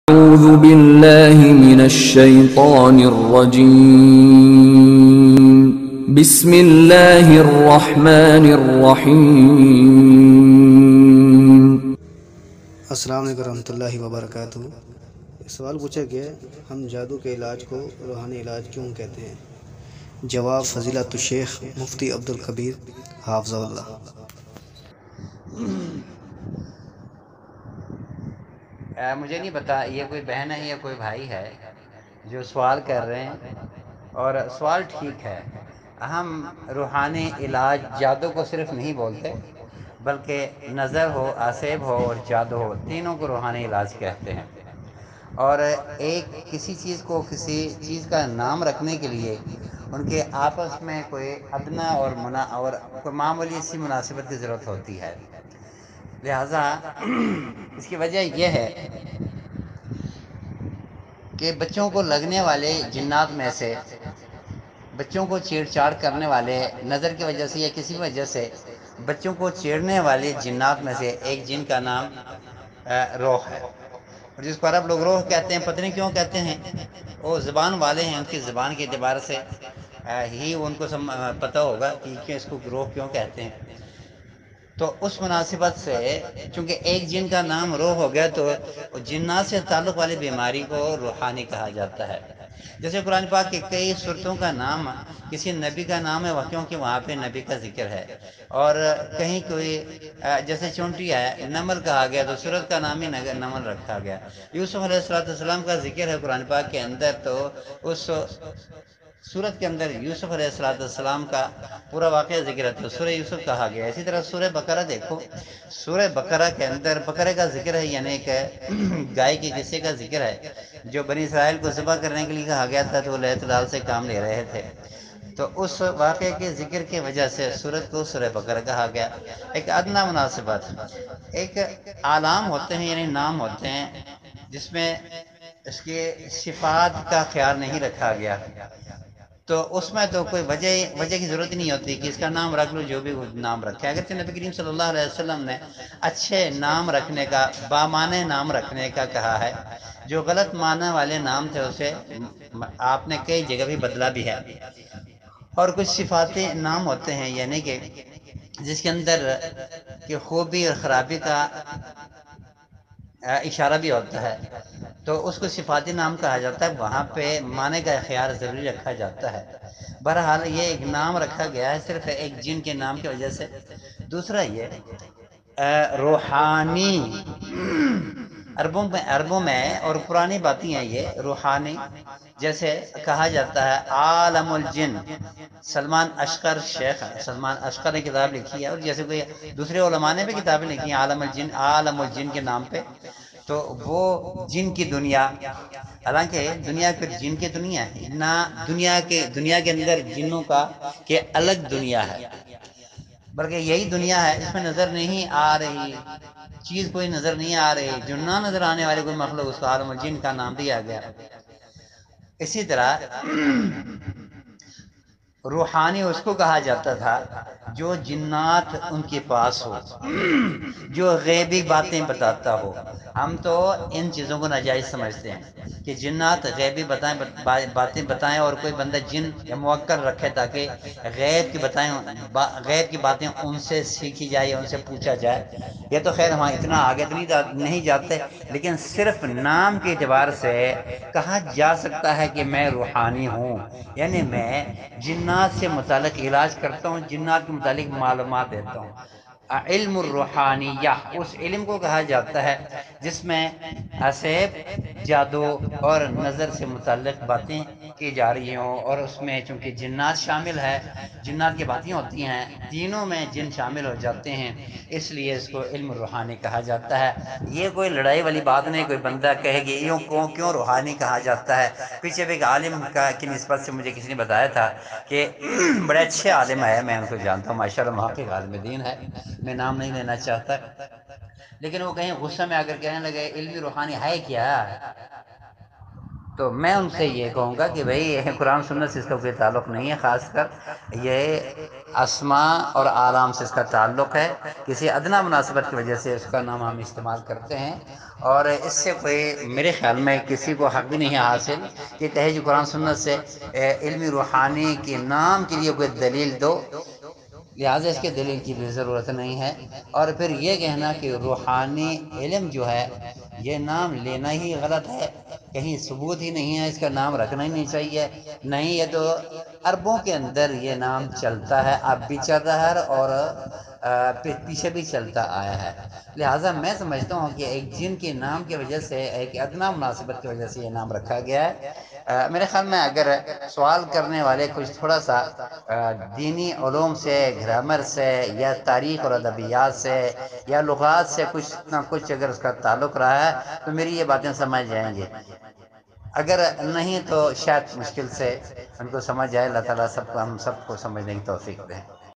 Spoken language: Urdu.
أعوذ بالله من الشيطان الرجيم بسم الله الرحمن الرحيم۔ السلام علیکم ورحمۃ اللہ وبرکاتہ۔ سوال پوچھا گیا ہم جادو کے علاج کو روحانی علاج کیوں کہتے ہیں؟ جواب فضیلت الشیخ مفتی عبدالکبیر حافظہ اللہ۔ مجھے نہیں پتا یہ کوئی بہن ہے یا کوئی بھائی ہے جو سوال کر رہے ہیں، اور سوال ٹھیک ہے۔ ہم روحانی علاج جادو کو صرف نہیں بولتے، بلکہ نظر ہو، آسیب ہو اور جادو ہو، تینوں کو روحانی علاج کہتے ہیں۔ اور ایک کسی چیز کو کسی چیز کا نام رکھنے کے لیے ان کے آپس میں کوئی ادنا اور کوئی معمولی سی مناسبت کی ضرورت ہوتی ہے۔ لہٰذا اس کی وجہ یہ ہے کہ بچوں کو لگنے والے جنات میں سے، بچوں کو چھیڑ چھاڑ کرنے والے، نظر کی وجہ سے یا کسی وجہ سے بچوں کو چھیڑنے والے جنات میں سے ایک جن کا نام روح ہے، اور جس کو عرب لوگ روح کہتے ہیں۔ پتہ نہیں کیوں کہتے ہیں، وہ زبان والے ہیں، ان کی زبان کے اعتبار سے ہی ان کو پتہ ہوگا کہ اس کو روح کیوں کہتے ہیں۔ تو اس مناسبت سے چونکہ ایک جن کا نام روح ہو گیا، تو جنات سے تعلق والی بیماری کو روحانی کہا جاتا ہے۔ جیسے قرآن پاک کے کئی سورتوں کا نام کسی نبی کا نام ہے، کیونکہ وہاں پہ نبی کا ذکر ہے، اور کہیں کوئی جیسے چونٹی ہے نمل کہا گیا تو سورت کا نام ہی نمل رکھا گیا۔ یوسف علیہ السلام کا ذکر ہے قرآن پاک کے اندر، تو اس سورت کے اندر یوسف علیہ السلام کا پورا واقعہ ذکر ہے تو سورہ یوسف کہا گیا۔ اسی طرح سورہ بقرہ دیکھو، سورہ بقرہ کے اندر بقرے کا ذکر ہے، یعنی ایک گائے کے قصے کا ذکر ہے جو بنی اسرائیل کو ذبح کرنے کے لیے کہا گیا تھا، تو وہ اللہ تعالیٰ سے کام لے رہے تھے، تو اس واقعے کے ذکر کی وجہ سے سورت کو سورہ بقرہ کہا گیا۔ ایک ادنا مناسبت، ایک علام ہوتے ہیں یعنی نام ہوتے ہیں جس میں اس کے صفات کا خیال نہیں رکھا گیا، تو اس میں تو کوئی وجہ کی ضرورت نہیں ہوتی کہ اس کا نام رکھ لو، جو بھی نام رکھے۔ اگرچہ نبی کریم صلی اللہ علیہ وسلم نے اچھے نام رکھنے کا، بامعنی نام رکھنے کا کہا ہے، جو غلط معنی والے نام تھے اسے آپ نے کئی جگہ بھی بدلا بھی ہے۔ اور کچھ صفاتی نام ہوتے ہیں یعنی کہ جس کے اندر کہ خوبی اور خرابی کا اشارہ بھی ہوتا ہے، تو اس کو صفاتی نام کہا جاتا ہے، وہاں پہ معنی کا خیال ضروری رکھا جاتا ہے۔ بہرحال یہ ایک نام رکھا گیا ہے صرف ایک جن کے نام کی وجہ سے۔ دوسرا یہ روحانی، عربوں میں اور پرانی باتیں ہیں یہ روحانی، جیسے کہا جاتا ہے عالم الجن۔ سلمان اشقر، شیخ سلمان اشقر نے کتاب لکھی ہے، اور جیسے کوئی دوسرے علماء نے بھی کتابیں لکھی ہیں عالم الجن کے نام پہ، تو وہ جن کی دنیا، حالانکہ دنیا پھر جن کی دنیا ہے نہ، دنیا کے اندر جنوں کا کہ الگ دنیا ہے، بلکہ یہی دنیا ہے، اس میں نظر نہیں آ رہی چیز کوئی نظر نہیں آ رہی، جو نہ نظر آنے والے کوئی مخلوق، اس کو عالم الجن کا نام دیا گیا۔ اسی طرح روحانی اس کو کہا جاتا تھا جو جنات ان کے پاس ہو، جو غیبی باتیں بتاتا ہو۔ ہم تو ان چیزوں کو ناجائز سمجھتے ہیں کہ جنات غیبی باتیں بتائیں، اور کوئی بندہ جن یا موکل رکھے تاکہ غیب کی باتیں ان سے سیکھی جائے، ان سے پوچھا جائے۔ یہ تو خیر ہاں اتنا آگے تو نہیں جاتے، لیکن صرف نام کے اعتبار سے کہا جا سکتا ہے کہ میں روحانی ہوں، یعنی میں جنات سے متعلق علاج کرتا ہوں، جنات کے متعلق معلومات دیتا ہوں۔ علم الروحانیہ اس علم کو کہا جاتا ہے جس میں اسیب، جادو اور نظر سے متعلق باتیں کی جا رہی ہوں، اور اس میں چونکہ جنات شامل ہے، جنات کی باتیں ہوتی ہیں، تینوں میں جن شامل ہو جاتے ہیں، اس لیے اس کو علم روحانی کہا جاتا ہے۔ یہ کوئی لڑائی والی بات نہیں، کوئی بندہ کہے گی کیوں روحانی کہا جاتا ہے۔ پیچھے بھی ایک عالم کی نسبت سے مجھے کسی نے بتایا تھا کہ بڑے اچھے عالم ہے، میں ان کو جانتا ہوں ماشاءاللہ، محقق عالم دین ہے، میں نام نہیں لینا چاہتا، لیکن وہ کہیں غصہ میں آ کر کہنے لگے علمی روحانی ہے کیا؟ تو میں ان سے یہ کہوں گا کہ بھئی قرآن سنت سے اس کا کوئی تعلق نہیں ہے، خاص کر یہ اسماء اور اعلام سے اس کا تعلق ہے، کسی ادنا مناسبت کی وجہ سے اس کا نام ہم استعمال کرتے ہیں، اور اس سے کوئی میرے خیال میں کسی کو حق بھی نہیں ہے حاصل کہ کہے جو قرآن سنت سے علم روحانی کے نام کے لیے کوئی دلیل دو، لہٰذا اس کے دلیل کی بھی ضرورت نہیں ہے۔ اور پھر یہ کہنا کہ روحانی علم جو ہے یہ نام لینا ہی غلط ہے، کہیں ثبوت ہی نہیں ہے، اس کا نام رکھنا ہی نہیں چاہیے، نہیں یہ تو عربوں کے اندر یہ نام چلتا ہے، اب بھی چل رہا ہے اور پیچھے بھی چلتا آیا ہے۔ لہٰذا میں سمجھتا ہوں کہ ایک جن کے نام کی وجہ سے، ایک ادنا مناسبت کی وجہ سے یہ نام رکھا گیا ہے۔ میرے خیال میں اگر سوال کرنے والے کچھ تھوڑا سا دینی علوم سے، گرامر سے، یا تاریخ اور ادبیات سے، یا لغات سے کچھ نہ کچھ اگر اس کا تعلق رہا ہے تو میری یہ باتیں سمجھ جائیں گے، اگر نہیں تو شاید مشکل سے ان کو سمجھ آئے۔ اللہ تعالیٰ ہم سب کو سمجھنے کی توفیق دیں۔